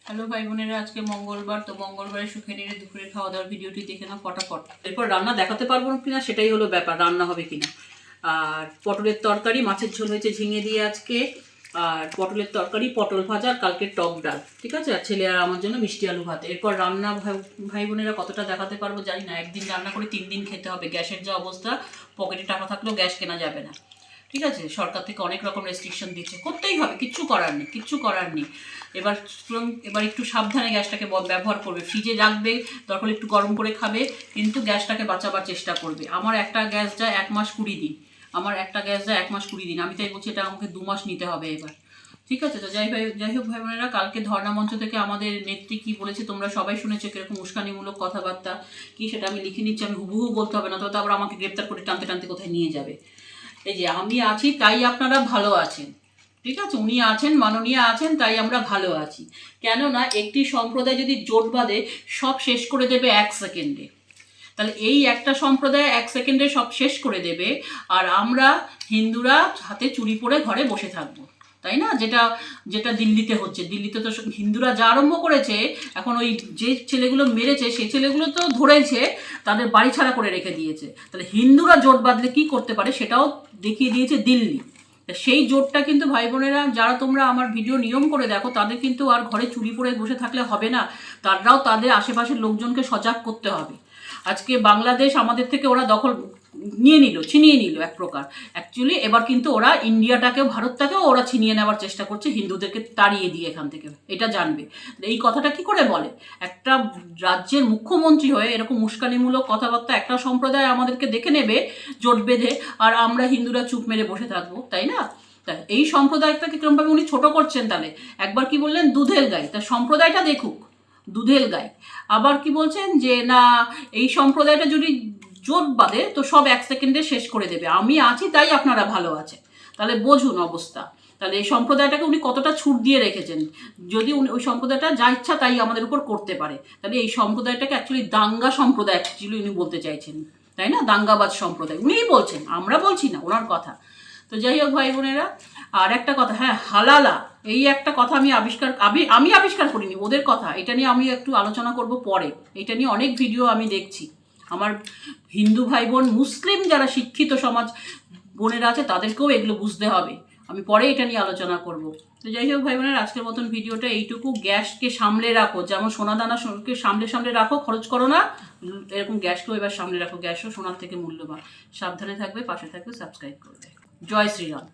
Hello ভাই বোনেরা, আজকে মঙ্গলবার, তো মঙ্গলবারে সুখে নিয়ে দুপুরে খাওয়া দাওয়ার ভিডিওটি দেখে নাও ফটাফট। এরপর রান্না দেখাতে পারবো কিনা সেটাই হলো ব্যাপার, রান্না হবে কিনা। আর পটলের তরকারি, মাছের ঝোল হয়েছে ঝিঙে দিয়ে আজকে, আর পটলের তরকারি, পটল ভাজা, আর কালকে টক ডাল, ঠিক আছে। আর ছেলে আর আমার জন্য মিষ্টি আলু ভাত। এরপর রান্না ভাই বোনেরা কতটা দেখাতে পারবো জানি না। একদিন রান্না করে 3 দিন খেতে হবে। গ্যাসের যা অবস্থা, পকেটে টাকা থাকলেও গ্যাস কেনা যাবে না, ঠিক আছে। সরকার থেকে অনেক রকম রেস্ট্রিকশন দিচ্ছে, করতেই হবে, কিচ্ছু করার নেই। এবার একটু সাবধানে গ্যাসটাকে ব্যবহার করবে। ফ্রিজে রাখবে, দরকার একটু গরম করে খাবে, কিন্তু গ্যাসটাকে বাঁচাবার চেষ্টা করবে। আমার একটা গ্যাস যায় 1 মাস 20 দিন, আমি তাই বলছি এটা আমাকে 2 মাস নিতে হবে এবার, ঠিক আছে। তো যাই হোক ভাই বোনেরা, কালকে ধর্ণা মঞ্চ থেকে আমাদের নেত্রী কি বলেছে তোমরা সবাই শুনেছো, কিরকম উস্কানিমূলক কথাবার্তা কি সেটা আমি লিখে নিচ্ছি। আমি হুবহু বলতে হবে না, তো আবার আমাকে গ্রেপ্তার করে টানতে টানতে কোথায় নিয়ে যাবে। এই যে আমি আছি তাই আপনারা ভালো আছেন, ঠিক আছে। উনি আছেন, মাননীয় আছেন, তাই আমরা ভালো আছি। কেননা একটি সম্প্রদায় যদি জোট বাঁধে সব শেষ করে দেবে 1 সেকেন্ডে, তাহলে এই একটা সম্প্রদায় 1 সেকেন্ডে সব শেষ করে দেবে, আর আমরা হিন্দুরা হাতে চুরি পরে ঘরে বসে থাকবো, তাই না। যেটা দিল্লিতে হচ্ছে, দিল্লিতে তো হিন্দুরা যা আরম্ভ করেছে, এখন ওই যে ছেলেগুলো মেরেছে সেই ছেলেগুলো তো ধরেছে, তাদের বাড়ি ছাড়া করে রেখে দিয়েছে। তাহলে হিন্দুরা জোট বাঁধলে কী করতে পারে সেটাও দেখিয়ে দিয়েছে দিল্লি। সেই জোটটা কিন্তু ভাই বোনেরা, যারা তোমরা আমার ভিডিও নিয়ম করে দেখো, তাদের কিন্তু আর ঘরে চুরি পরে বসে থাকলে হবে না। তারাও তাদের আশেপাশের লোকজনকে সজাগ করতে হবে। আজকে বাংলাদেশ আমাদের থেকে ওরা ছিনিয়ে নিল এক প্রকার। অ্যাকচুয়ালি এবার কিন্তু ওরা ইন্ডিয়াটাকেও, ভারতটাকেও ওরা ছিনিয়ে নেওয়ার চেষ্টা করছে, হিন্দুদেরকে তাড়িয়ে দিয়ে এখান থেকে, এটা জানবে। এই কথাটা কি করে বলে একটা রাজ্যের মুখ্যমন্ত্রী হয়ে, এরকম উস্কানিমূলক কথাবার্তা। একটা সম্প্রদায় আমাদেরকে দেখে নেবে জোট বেঁধে, আর আমরা হিন্দুরা চুপ মেরে বসে থাকবো, তাই না। তা এই সম্প্রদায়টাকে কিরমভাবে উনি ছোট করছেন। তাহলে একবার কি বললেন দুধের গাই, তার সম্প্রদায়টা দেখুক, দুধের গাই। আবার কি বলছেন যে না, এই সম্প্রদায়টা যদি জোট বাঁধে তো সব 1 সেকেন্ডে শেষ করে দেবে, আমি আছি তাই আপনারা ভালো আছে। তাহলে বোঝুন অবস্থা। তাহলে এই সম্প্রদায়টাকে উনি কতটা ছুট দিয়ে রেখেছেন। যদি ওই সম্প্রদায়টা যা ইচ্ছা তাই আমাদের উপর করতে পারে, তাহলে এই সম্প্রদায়টাকে অ্যাকচুয়ালি দাঙ্গা সম্প্রদায় অ্যাকচুয়ালি উনি বলতে চাইছেন, তাই না। দাঙ্গাবাজ সম্প্রদায় উনিই বলছেন, আমরা বলছি না, ওনার কথা। তো যাই হোক ভাই বোনেরা, আর একটা কথা, হ্যাঁ, হালালা, এই একটা কথা আমি আবিষ্কার করিনি, ওদের কথা। এটা নিয়ে আমি একটু আলোচনা করব পরে। এটা নিয়ে অনেক ভিডিও আমি দেখছি। আমার হিন্দু ভাই বোন, মুসলিম যারা শিক্ষিত সমাজ বোনেরা আছে, তাদেরকেও এগুলো বুঝতে হবে। আমি পরে এটা নিয়ে আলোচনা করব। তো যাই হোক ভাই বোনের, আজকের মতন ভিডিওটা এইটুকু। গ্যাসকে সামলে রাখো, যেমন সোনাদানাকে সামলে রাখো, খরচ করো না, এরকম গ্যাসকেও এবার সামলে রাখো। গ্যাসও সোনার থেকে মূল্যবান। সাবধানে থাকবে, পাশে থাকবে, সাবস্ক্রাইব করবে। জয় শ্রীরাম।